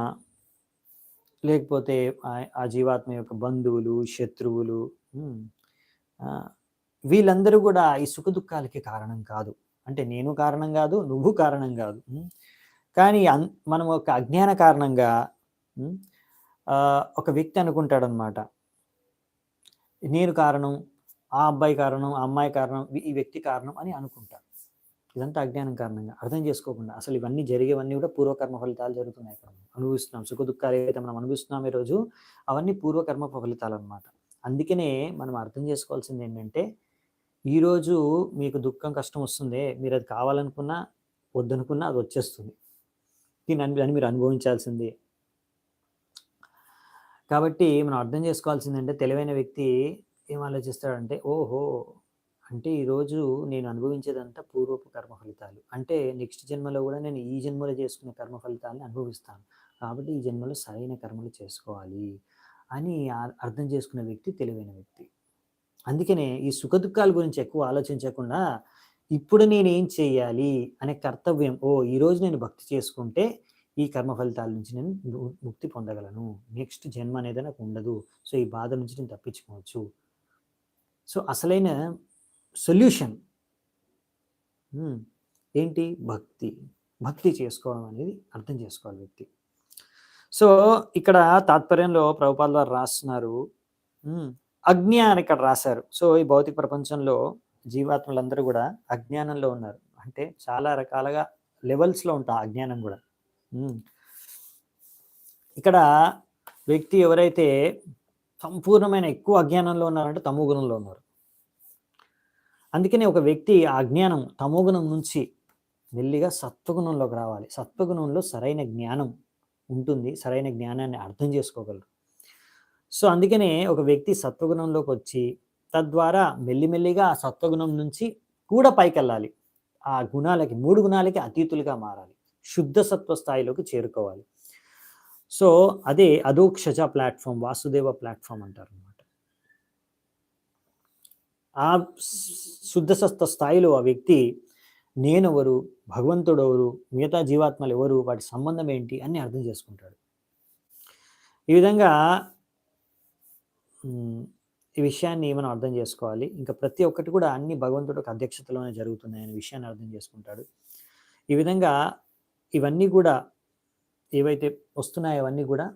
లేకపోతే ఆ జీవాత్మ యొక్క బంధువులు, శత్రువులు, వీళ్ళందరూ కూడా ఈ సుఖ దుఃఖాలకి కారణం కాదు. అంటే నేను కారణం కాదు, నువ్వు కారణం కాదు. కానీ మనం ఒక అజ్ఞాన కారణంగా ఒక వ్యక్తి అనుకుంటాడనమాట, నేను కారణం, ఆ అబ్బాయి కారణం, ఆ అమ్మాయి కారణం, ఈ వ్యక్తి కారణం అని అనుకుంటారు. ఇదంతా అజ్ఞానం కారణంగా. అర్థం చేసుకోకుండా అసలు ఇవన్నీ జరిగేవన్నీ కూడా పూర్వకర్మ ఫలితాలు జరుగుతున్నాయి ఇక్కడ. అనుభవిస్తున్నాం. సుఖదుఖాలు ఏవైతే మనం అనుభవిస్తున్నాం ఈరోజు, అవన్నీ పూర్వకర్మ ఫలితాలనమాట. అందుకనే మనం అర్థం చేసుకోవాల్సింది ఏంటంటే, ఈరోజు మీకు దుఃఖం, కష్టం వస్తుందే, మీరది కావాలనుకున్నా, వద్దనుకున్నా అది వచ్చేస్తుంది. దీన్ని మీరు అనుభవించాల్సిందే. కాబట్టి మనం అర్థం చేసుకోవాల్సిందంటే, తెలివైన వ్యక్తి ఏం ఆలోచిస్తాడంటే, ఓహో! అంటే ఈరోజు నేను అనుభవించేదంతా పూర్వపు కర్మ ఫలితాలు. అంటే నెక్స్ట్ జన్మలో కూడా నేను ఈ జన్మలో చేసుకునే కర్మ ఫలితాలను అనుభవిస్తాను. కాబట్టి ఈ జన్మలో సరైన కర్మలు చేసుకోవాలి అని అర్థం చేసుకునే వ్యక్తి తెలివైన వ్యక్తి. అందుకనే ఈ సుఖదుఖాల గురించి ఎక్కువ ఆలోచించకుండా, ఇప్పుడు నేనేం చేయాలి అనే కర్తవ్యం, ఈరోజు నేను భక్తి చేసుకుంటే ఈ కర్మ ఫలితాల నుంచి నేను ముక్తి పొందగలను. నెక్స్ట్ జన్మ అనేది నాకు ఉండదు. సో ఈ బాధ నుంచి నేను తప్పించుకోవచ్చు. సో అసలైన సొల్యూషన్ ఏంటి? భక్తి. భక్తి చేసుకోవడం అనేది అర్థం చేసుకోవాలి వ్యక్తి. సో ఇక్కడ తాత్పర్యంలో ప్రభుపాదుల వారు రాస్తున్నారు, అజ్ఞానం ఇక్కడ రాశారు. సో ఈ భౌతిక ప్రపంచంలో జీవాత్మలందరూ కూడా అజ్ఞానంలో ఉన్నారు. అంటే చాలా రకాలుగా లెవెల్స్లో ఉంటారు అజ్ఞానం కూడా. ఇక్కడ వ్యక్తి ఎవరైతే సంపూర్ణమైన ఎక్కువ అజ్ఞానంలో ఉన్నారంటే తమో గుణంలో ఉన్నారు. అందుకనే ఒక వ్యక్తి ఆ అజ్ఞానం తమోగుణం నుంచి మెల్లిగా సత్వగుణంలోకి రావాలి. సత్వగుణంలో సరైన జ్ఞానం ఉంటుంది. సరైన జ్ఞానాన్ని అర్థం చేసుకోగలరు. సో అందుకనే ఒక వ్యక్తి సత్వగుణంలోకి వచ్చి తద్వారా మెల్లిమెల్లిగా ఆ సత్వగుణం నుంచి కూడా పైకెళ్ళాలి. ఆ గుణాలకి 3 గుణాలకి అతీతులుగా మారాలి. శుద్ధ సత్వ స్థాయిలోకి చేరుకోవాలి. సో అదే అధోక్షజ ప్లాట్ఫామ్, వాసుదేవ ప్లాట్ఫామ్ అంటారు అనమాట. ఆ శుద్ధ సత్వ స్థాయిలో ఆ వ్యక్తి నేనెవరు, భగవంతుడు ఎవరు, మిగతా జీవాత్మలు ఎవరు, వాటి సంబంధం ఏంటి అని అర్థం చేసుకుంటాడు. ఈ విధంగా ఈ విషయాన్ని మనం అర్థం చేసుకోవాలి. ఇంకా ప్రతి ఒక్కటి కూడా అన్ని భగవంతుడి యొక్క అధ్యక్షతలోనే జరుగుతున్నాయనే విషయాన్ని అర్థం చేసుకుంటాడు. ఈ విధంగా ఇవన్నీ కూడా ఏవైతే వస్తున్నాయో అవన్నీ కూడా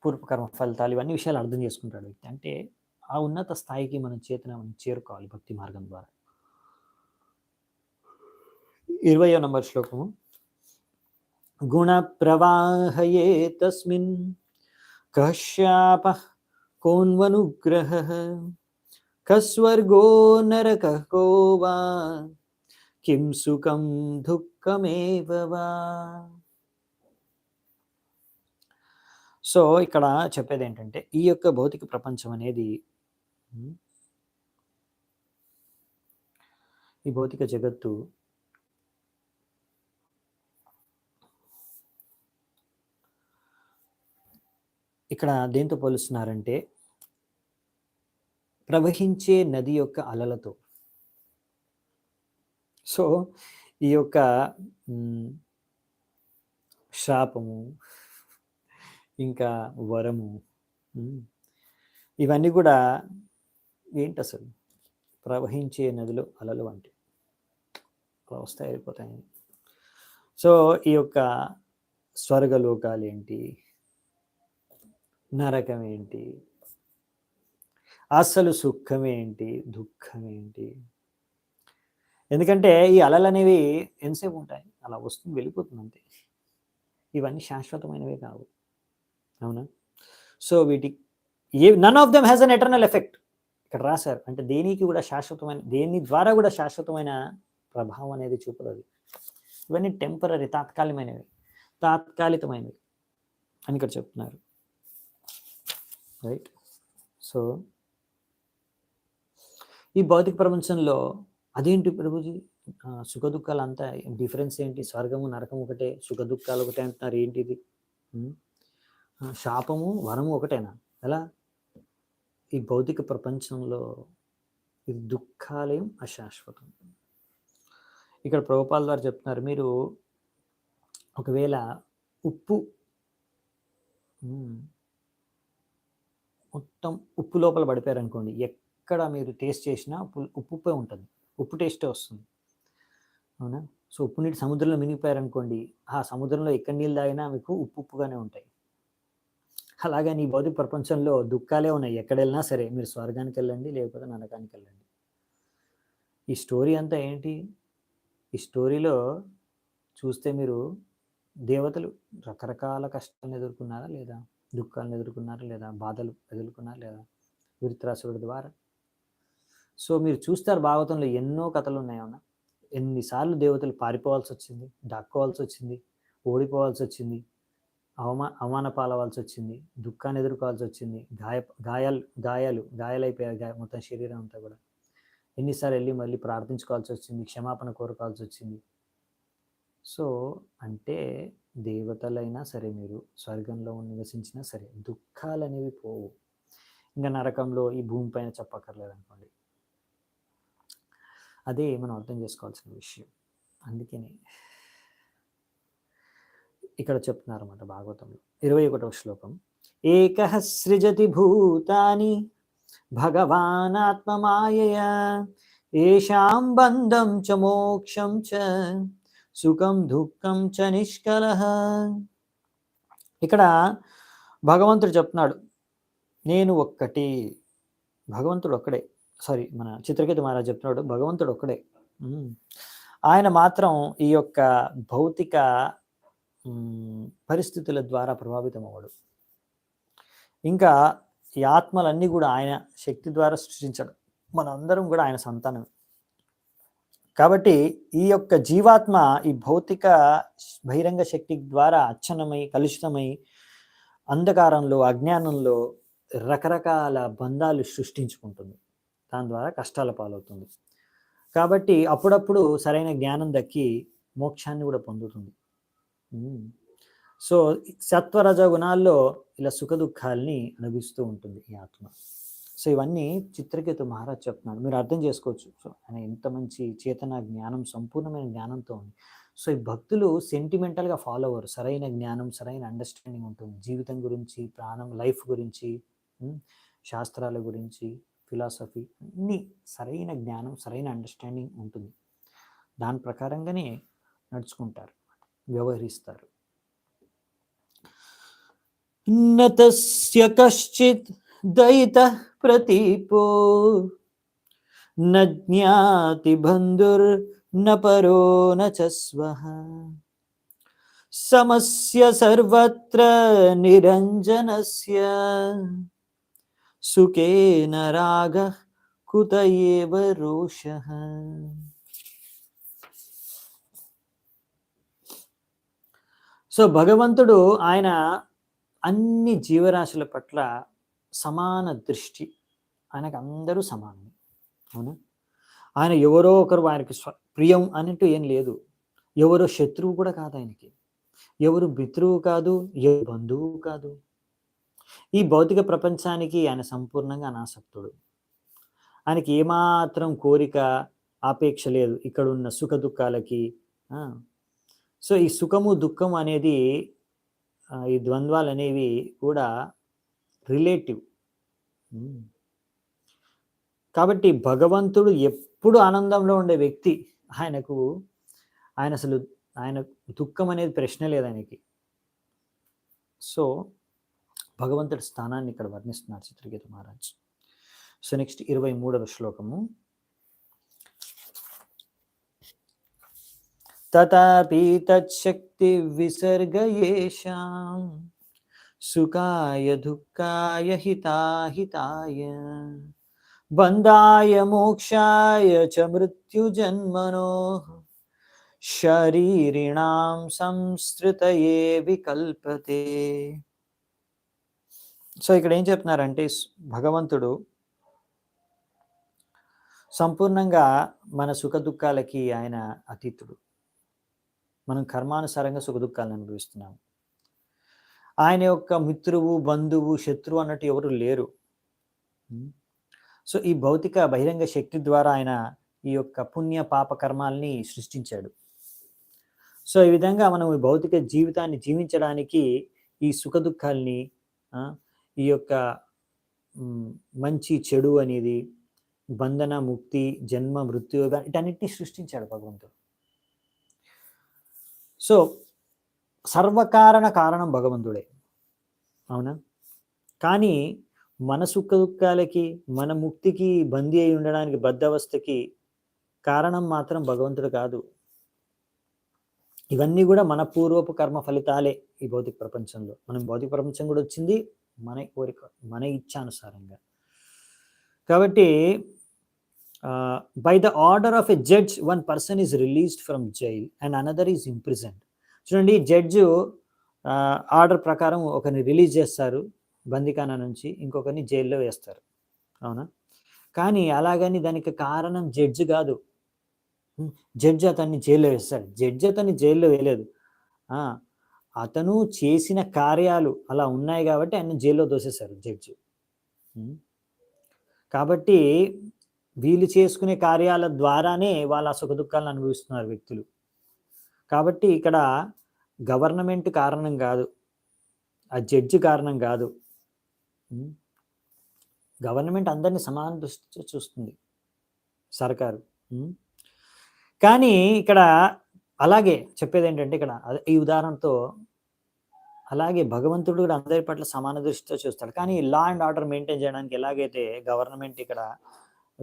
పూర్వకర్మ ఫలితాలు, ఇవన్నీ విషయాలు అర్థం చేసుకుంటాడు వ్యక్తి. అంటే ఆ ఉన్నత స్థాయికి మనం చేరుకోవాలి భక్తి మార్గం ద్వారా. 20వ నంబర్ శ్లోకము. గుణ ప్రవాహయే తస్మిన్ కశ్యాప కోన్వనుగ్రహ కస్వర్గో నరకః కో వా కిం సుఖం దుఃఖమేవ వా. సో ఇక్కడ చెప్పేది ఏంటంటే, ఈ యొక్క భౌతిక ప్రపంచం అనేది, ఈ భౌతిక జగత్తు ఇక్కడ దేంతో పోలుస్తున్నారంటే, ప్రవహించే నది యొక్క అలలతో. సో ఈ యొక్క శాపము, ఇంకా వరము, ఇవన్నీ కూడా ఏంటి? అసలు ప్రవహించే నదిలో అలలు వంటి అలా వస్తాయి, అయిపోతాయి. సో ఈ యొక్క స్వర్గలోకాలు ఏంటి, నరకం ఏంటి, అసలు సుఖం ఏంటి, దుఃఖం ఏంటి? ఎందుకంటే ఈ అలలు అనేవి ఎంతసేపు ఉంటాయి? అలా వస్తుంది, వెళ్ళిపోతుంది అంతే. ఇవన్నీ శాశ్వతమైనవే కావు, అవునా? So none of them has an eternal effect ఇక్కడ రాశారు. అంటే దేనికి కూడా శాశ్వతమైన, దేని ద్వారా కూడా శాశ్వతమైన ప్రభావం అనేది చూపదు. ఇవన్నీ టెంపరీ, తాత్కాలికమైనవి అని ఇక్కడ చెప్తున్నారు, రైట్? సో ఈ భౌతిక ప్రపంచంలో అదేంటి ప్రభుజీ, సుఖ దుఃఖాలు అంతా డిఫరెన్స్ ఏంటి? స్వర్గము నరకము ఒకటే, సుఖ దుఃఖాలు ఒకటే అంటున్నారు, ఏంటిది? శాపము వరము ఒకటేనా? ఎలా? ఈ భౌతిక ప్రపంచంలో ఈ దుఃఖాలేం అశాశ్వతం. ఇక్కడ ప్రభుపాదుల వారు చెప్తున్నారు, మీరు ఒకవేళ ఉప్పు మొత్తం ఉప్పు లోపల పడిపోయారనుకోండి, ఎక్కడ మీరు టేస్ట్ చేసినా ఉప్పుపై ఉంటుంది, ఉప్పు టేస్టే వస్తుంది, అవునా? సో ఉప్పు నీటి సముద్రంలో మినిగిపోయారనుకోండి, ఆ సముద్రంలో ఎక్కడ నీళ్ళు తాగినా మీకు ఉప్పుగానే ఉంటాయి. అలాగని ఈ భౌతిక ప్రపంచంలో దుఃఖాలే ఉన్నాయి. ఎక్కడెళ్ళినా సరే మీరు స్వర్గానికెళ్ళండి, లేకపోతే నరకానికెళ్ళండి. ఈ స్టోరీ అంతా ఏంటి? ఈ స్టోరీలో చూస్తే మీరు దేవతలు రకరకాల కష్టాలను ఎదుర్కొన్నారా లేదా? దుఃఖాలను ఎదుర్కొన్నారా లేదా? బాధలు ఎదుర్కొన్నారా లేదా? ధృతరాష్ట్రుడి ద్వారా. సో, మీరు చూస్తారు భాగవతంలో ఎన్నో కథలున్నాయి. అవునా? ఎన్నిసార్లు దేవతలు పారిపోవాల్సొచ్చింది, దాక్కోవాల్సొచ్చింది, ఓడిపోవాల్సొచ్చింది, అవమాన పాలవ్వాల్సొచ్చింది, దుఃఖాన్ని ఎదుర్కోవాల్సొచ్చింది, గాయాలైపోయారు మొత్తం శరీరం అంతా కూడా. ఎన్నిసార్లు వెళ్ళి మళ్ళీ ప్రార్థించుకోవాల్సొచ్చింది, క్షమాపణ కోరుకోవాల్సొచ్చింది. సో, అంటే దేవతలైనా సరే మీరు స్వర్గంలో నివసించినా సరే దుఃఖాలనేవి పోవు. ఇంకా నరకంలో ఈ భూమి పైన చెప్పక్కర్లేదనుకోండి. అదే మనం అర్థం చేసుకోవాల్సిన విషయం. అందుకని ఇక్కడ చెప్తున్నారన్నమాట భాగవతంలో 21వ శ్లోకం. ఏకః సృజతి భూతాని భగవానాత్మమాయయా ఏషాం బంధం చ మోక్షం చ సుఖం దుఃఖం చ నిష్కలః. ఇక్కడ భగవంతుడు చెప్తున్నాడు, నేను ఒక్కటి. భగవంతుడు ఒక్కడే. సారీ, మన చిత్రకేతు మహారాజ్ చెప్తున్నాడు, భగవంతుడు ఒక్కడే. ఆయన మాత్రం ఈ యొక్క భౌతిక పరిస్థితుల ద్వారా ప్రభావితం అవ్వడు. ఇంకా ఈ ఆత్మలన్నీ కూడా ఆయన శక్తి ద్వారా సృష్టించడు. మనందరం కూడా ఆయన సంతానం. కాబట్టి ఈ యొక్క జీవాత్మ ఈ భౌతిక బహిరంగ శక్తి ద్వారా అచ్చనమై కలుషితమై అంధకారంలో అజ్ఞానంలో రకరకాల బంధాలు సృష్టించుకుంటుంది. దాని ద్వారా కష్టాల పాలవుతుంది. కాబట్టి అప్పుడప్పుడు సరైన జ్ఞానం దక్కి మోక్షాన్ని కూడా పొందుతుంది. సో సత్వరజ గుణాల్లో ఇలా సుఖ దుఃఖాల్ని అనుభవిస్తూ ఉంటుంది ఈ ఆత్మ. సో ఇవన్నీ చిత్రకేతు మహారాజ్ చెప్తున్నాడు. మీరు అర్థం చేసుకోవచ్చు. సో ఆయన ఎంత మంచి చేతన జ్ఞానం, సంపూర్ణమైన జ్ఞానంతో ఉంది. సో ఈ భక్తులు సెంటిమెంటల్గా ఫాలో అవ్వరు. సరైన జ్ఞానం, సరైన అండర్స్టాండింగ్ ఉంటుంది. జీవితం గురించి, ప్రాణం, లైఫ్ గురించి, శాస్త్రాల గురించి, ఫిలాసఫీ అన్నీ సరైన జ్ఞానం, సరైన అండర్స్టాండింగ్ ఉంటుంది. దాని ప్రకారంగానే నడుచుకుంటారు, వ్యవహరిస్తారు. నతస్య కశ్చిత్ దయిత ప్రతీపో నజ్ఞాతి బంధుర్ న పరో న చ స్వః సమస్య సర్వత్ర నిరంజనస్య సుఖేన రాగః కుత ఏవ రోషః. సో భగవంతుడు ఆయన అన్ని జీవరాశుల పట్ల సమాన దృష్టి. ఆయనకు అందరూ సమానం. అవునా? ఆయన ఎవరో ఒకరు ఆయనకి ప్రియం అన్నట్టు ఏం లేదు. ఎవరో శత్రువు కూడా కాదు ఆయనకి. ఎవరు మిత్రువు కాదు, ఎవరు బంధువు కాదు. ఈ భౌతిక ప్రపంచానికి ఆయన సంపూర్ణంగా అనాసక్తుడు. ఆయనకి ఏమాత్రం కోరిక, ఆపేక్ష లేదు ఇక్కడ ఉన్న సుఖ దుఃఖాలకి. సో ఈ సుఖము దుఃఖం అనేది, ఈ ద్వంద్వాలు అనేవి కూడా రిలేటివ్. కాబట్టి భగవంతుడు ఎప్పుడు ఆనందంలో ఉండే వ్యక్తి. ఆయన అసలు దుఃఖం అనేది ప్రశ్న లేదు ఆయనకి. సో భగవంతుడి స్థానాన్ని ఇక్కడ వర్ణిస్తున్నారు చిత్రకేతు మహారాజ్. సో నెక్స్ట్ 23వ శ్లోకము. తథాపి తచ్చక్తి విసర్గయేషాం సుఖాయ దుఃఖాయ హితాహితాయ బంధాయ మోక్షాయ చ మృత్యుజన్మనో శరీరిణాం సంస్కృతయే వికల్పతే. సో ఇక్కడ ఏం చెప్తున్నారంటే భగవంతుడు సంపూర్ణంగా మన సుఖ దుఃఖాలకి ఆయన అతీతుడు. మనం కర్మానుసారంగా సుఖ దుఃఖాలను అనుభవిస్తున్నాము. ఆయన యొక్క మిత్రువు, బంధువు, శత్రువు అన్నట్టు ఎవరు లేరు. సో ఈ భౌతిక బహిరంగ శక్తి ద్వారా ఆయన ఈ యొక్క పుణ్య పాప కర్మాల్ని సృష్టించాడు. సో ఈ విధంగా మనం ఈ భౌతిక జీవితాన్ని జీవించడానికి ఈ సుఖ దుఃఖాల్ని, ఈ యొక్క మంచి చెడు అనేది, బంధన ముక్తి, జన్మ మృత్యు, వీటన్నిటిని సృష్టించాడు భగవంతుడు. సో సర్వకారణ కారణం భగవంతుడే. అవునా? కానీ మన సుఖ దుఃఖాలకి, మన ముక్తికి బందీ అయి ఉండడానికి, బద్ధవస్థకి కారణం మాత్రం భగవంతుడు కాదు. ఇవన్నీ కూడా మన పూర్వపు కర్మ ఫలితాలే ఈ భౌతిక ప్రపంచంలో. మనం భౌతిక ప్రపంచం కూడా వచ్చింది మన కోరిక, మన ఇచ్ఛానుసారంగా. కాబట్టి by the order of a judge one person is released from jail and another is imprisoned. చూడండి, జడ్జు ఆర్డర్ ప్రకారం ఒకరిని రిలీజ్ చేస్తారు బందిఖానా నుంచి, ఇంకొకరిని జైల్లో వేస్తారు, అవునా? కానీ అలాగని దానికి కారణం జడ్జి కాదు. జడ్జి అతన్ని జైల్లో వేస్తాడు. జడ్జి అతన్ని జైల్లో వేయలేదు. అతను చేసిన కార్యాలు అలా ఉన్నాయి కాబట్టి ఆయన జైల్లో దోసేశారు జడ్జి. కాబట్టి వీళ్ళు చేసుకునే కార్యాల ద్వారానే వాళ్ళ సుఖ దుఃఖాలను అనుభవిస్తున్నారు వ్యక్తులు. కాబట్టి ఇక్కడ గవర్నమెంట్ కారణం కాదు, ఆ జడ్జి కారణం కాదు. గవర్నమెంట్ అందరినీ సమాన దృష్టితో చూస్తుంది, సర్కారు. కానీ ఇక్కడ అలాగే చెప్పేది ఏంటంటే, ఇక్కడ ఈ ఉదాహరణతో అలాగే భగవంతుడు కూడా అందరి పట్ల సమాన దృష్టితో చూస్తాడు. కానీ లా అండ్ ఆర్డర్ మెయింటైన్ చేయడానికి ఎలాగైతే గవర్నమెంట్ ఇక్కడ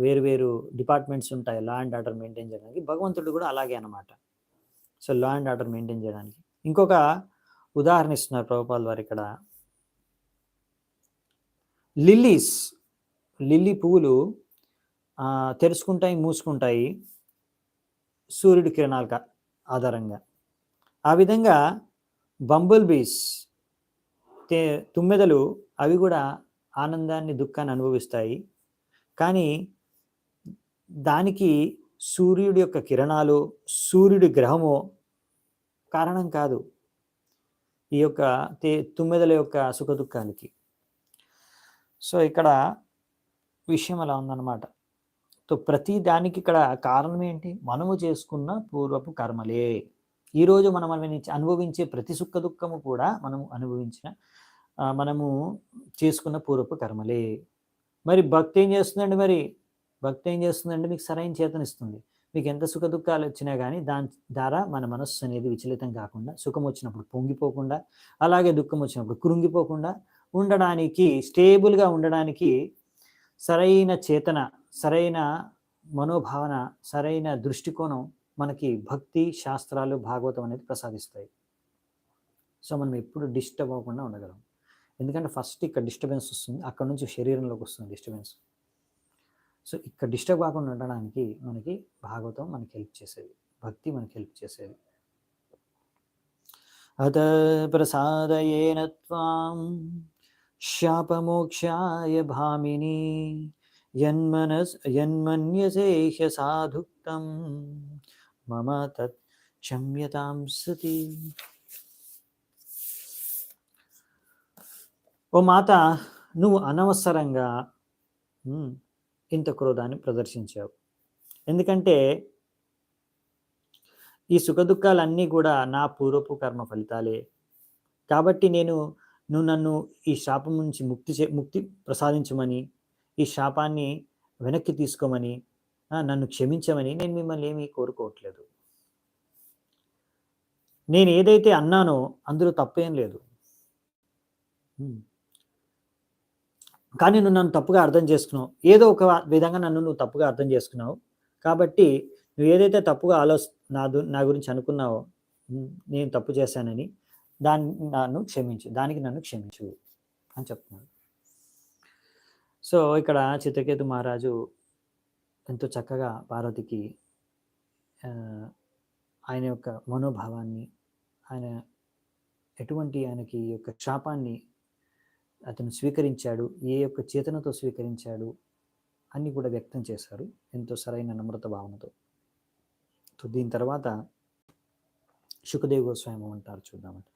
వేరు వేరు డిపార్ట్మెంట్స్ ఉంటాయి లా అండ్ ఆర్డర్ మెయింటైన్ చేయడానికి, భగవంతుడు కూడా అలాగే అన్నమాట. So law and order maintain చేయడానికి ఇంకొక ఉదాహరణ ఇస్తున్నారు ప్రభుపాల్ వారు ఇక్కడ. లిల్లీ పువ్వులు తెరుచుకుంటాయి, మూసుకుంటాయి సూర్యుడి కిరణాల ఆధారంగా. ఆ విధంగా బంబుల్ బీస్, తుమ్మెదలు, అవి కూడా ఆనందాన్ని, దుఃఖాన్ని అనుభవిస్తాయి. కానీ దానికి సూర్యుడి యొక్క కిరణాలు, సూర్యుడి గ్రహము కారణం కాదు ఈ యొక్క తుమ్మెదల యొక్క సుఖ దుఃఖానికి. సో ఇక్కడ విషయం అలా ఉందన్నమాట. సో ప్రతి దానికి ఇక్కడ కారణం ఏంటి? మనము చేసుకున్న పూర్వపు కర్మలే. ఈరోజు మనం అనుభవించే ప్రతి సుఖ దుఃఖము కూడా మనము చేసుకున్న పూర్వపు కర్మలే. మరి భక్తి ఏం చేస్తుందండి? మీకు సరైన చేతనిస్తుంది. మీకు ఎంత సుఖ దుఃఖాలు వచ్చినా కానీ దాని ద్వారా మన మనస్సు అనేది విచలితం కాకుండా, సుఖం వచ్చినప్పుడు పొంగిపోకుండా, అలాగే దుఃఖం వచ్చినప్పుడు కృంగిపోకుండా ఉండడానికి, స్టేబుల్గా ఉండడానికి సరైన చేతన, సరైన మనోభావన, సరైన దృష్టికోణం మనకి భక్తి, శాస్త్రాలు, భాగవతం అనేది ప్రసాదిస్తాయి. సో మనం ఎప్పుడు డిస్టర్బ్ అవ్వకుండా ఉండగలం. ఎందుకంటే ఫస్ట్ ఇక్కడ డిస్టర్బెన్స్ వస్తుంది, అక్కడ నుంచి శరీరంలోకి వస్తుంది డిస్టర్బెన్స్. సో ఇక్కడ డిస్టర్బ్ కాకుండా ఉండడానికి మనకి భాగవతం మనకి హెల్ప్ చేసేది, భక్తి మనకి హెల్ప్ చేసేది. అత ప్రసాదయేన త్వాం శాపమోక్షాయ భామిని యన్మన్యసే సాధుక్తం మమ తత్ క్షమ్యతాం సతి. ఓ మాత, నువ్వు అనవసరంగా ఇంత క్రోధాన్ని ప్రదర్శించావు. ఎందుకంటే ఈ సుఖ దుఃఖాలన్నీ కూడా నా పూర్వపు కర్మ ఫలితాలే. కాబట్టి నువ్వు నన్ను ఈ శాపం నుంచి ముక్తి ప్రసాదించమని, ఈ శాపాన్ని వెనక్కి తీసుకోమని, నన్ను క్షమించమని నేను మిమ్మల్ని ఏమీ కోరుకోవట్లేదు. నేను ఏదైతే అన్నానో అందులో తప్పేం లేదు. కానీ నువ్వు నన్ను తప్పుగా అర్థం చేసుకున్నావు, ఏదో ఒక విధంగా నువ్వు తప్పుగా అర్థం చేసుకున్నావు. కాబట్టి నువ్వు ఏదైతే తప్పుగా నా గురించి అనుకున్నావో, నేను తప్పు చేశానని, దానికి నన్ను క్షమించు అని చెప్తున్నాడు. సో ఇక్కడ చిత్రకేతు మహారాజు ఎంతో చక్కగా పార్వతికి ఆయన యొక్క మనోభావాన్ని, ఆయనకి యొక్క శాపాన్ని అతను స్వీకరించాడు, ఏ యొక్క చేతనతో స్వీకరించాడు అన్ని కూడా వ్యక్తం చేశారు ఎంతో సరైన నమ్రత భావనతో. దీని తర్వాత శుకదేవ గోస్వామి అంటారు, చూద్దామంటే.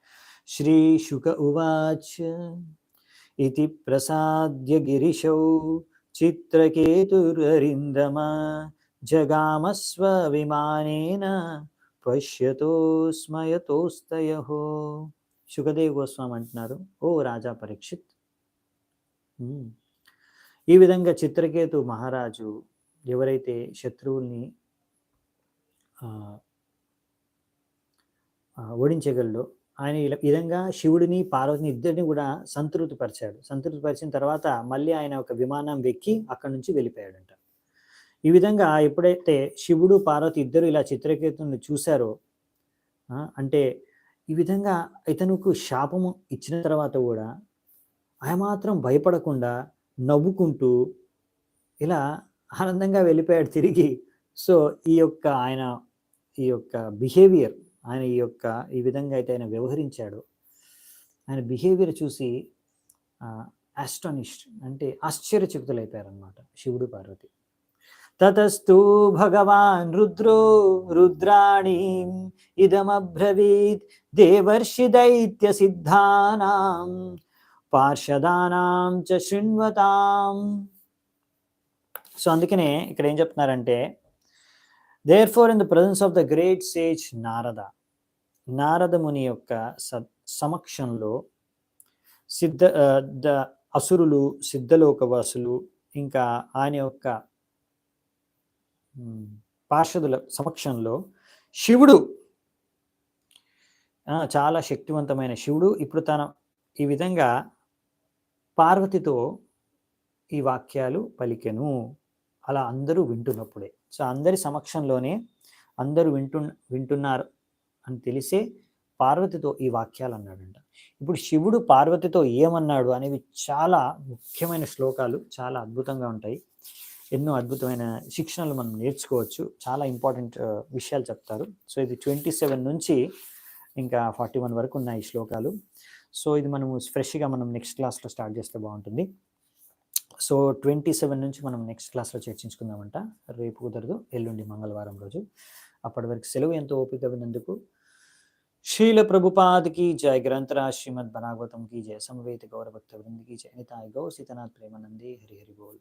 శ్రీ శుక ఉవాచ ఇతి ప్రసాద్య గిరిశౌ చిత్రకేతురరిందమ జగామస్వ విమానేన పశ్యతో స్మయతోస్తయో. శుకదేవ్ గోస్వామి అంటున్నారు, ఓ రాజా పరీక్షిత్, ఈ విధంగా చిత్రకేతు మహారాజు ఎవరైతే శత్రువుల్ని ఓడించగలడో, ఆయన ఇలా విధంగా శివుడిని, పార్వతిని ఇద్దరిని కూడా సంతృప్తిపరిచాడు. సంతృప్తిపరిచిన తర్వాత మళ్ళీ ఆయన ఒక విమానం ఎక్కి అక్కడి నుంచి వెళ్ళిపోయాడంట. ఈ విధంగా ఎప్పుడైతే శివుడు, పార్వతి ఇద్దరు ఇలా చిత్రకేతుడిని చూసారో అంటే ఈ విధంగా ఇతనుకు శాపము ఇచ్చిన తర్వాత కూడా ఆయన మాత్రం భయపడకుండా నవ్వుకుంటూ ఇలా ఆనందంగా వెళ్ళిపోయాడు తిరిగి. సో ఈ యొక్క బిహేవియర్, ఆయన ఈ విధంగా అయితే ఆయన వ్యవహరించాడు, ఆయన బిహేవియర్ చూసి ఆస్టానిష్డ్ అంటే ఆశ్చర్యచకితులైపోయారనమాట శివుడు, పార్వతి. తతస్తు భగవాన్ రుద్రో రుద్రాణీం ఇదమబ్రవీత్ దేవర్షి దైత్య సిద్ధానాం పార్షదానాం చ శృణ్వతాం. సో అందుకనే ఇక్కడ ఏం చెప్తున్నారంటే, therefore in the presence of the great sage Narada Muni యొక్క సమక్షంలో అసురులు, సిద్ధలోకవాసులు, ఇంకా ఆయన యొక్క పార్షదుల సమక్షంలో శివుడు, చాలా శక్తివంతమైన శివుడు ఇప్పుడు ఈ విధంగా పార్వతితో ఈ వాక్యాలు పలికెను. అలా అందరూ వింటున్నప్పుడే, సో అందరి సమక్షంలోనే అందరూ వింటున్నారు అని తెలిసే పార్వతితో ఈ వాక్యాలు అన్నాడంట. ఇప్పుడు శివుడు పార్వతితో ఏమన్నాడు అనేవి చాలా ముఖ్యమైన శ్లోకాలు, చాలా అద్భుతంగా ఉంటాయి. ఎన్నో అద్భుతమైన శిక్షణలు మనం నేర్చుకోవచ్చు. చాలా ఇంపార్టెంట్ విషయాలు చెప్తారు. సో ఇది 27 నుంచి ఇంకా 41 వరకు ఉన్నాయి ఈ శ్లోకాలు. సో ఇది మనము ఫ్రెష్గా మనం నెక్స్ట్ క్లాస్లో స్టార్ట్ చేస్తే బాగుంటుంది. సో 27 నుంచి మనం నెక్స్ట్ క్లాస్లో చర్చించుకుందామంట. రేపు కుదరదు, ఎల్లుండి మంగళవారం రోజు. అప్పటి వరకు సెలవు. ఎంతో ఓపిక విన్నందుకు శ్రీల ప్రభుపాద్ की जय, ग्रंथराज श्रीमद् भागवतम की जय, समवेत गौर भक्त वृंद की जय, निताय गौ सीतानाथ प्रेमानंदे, हरि हरि बोल.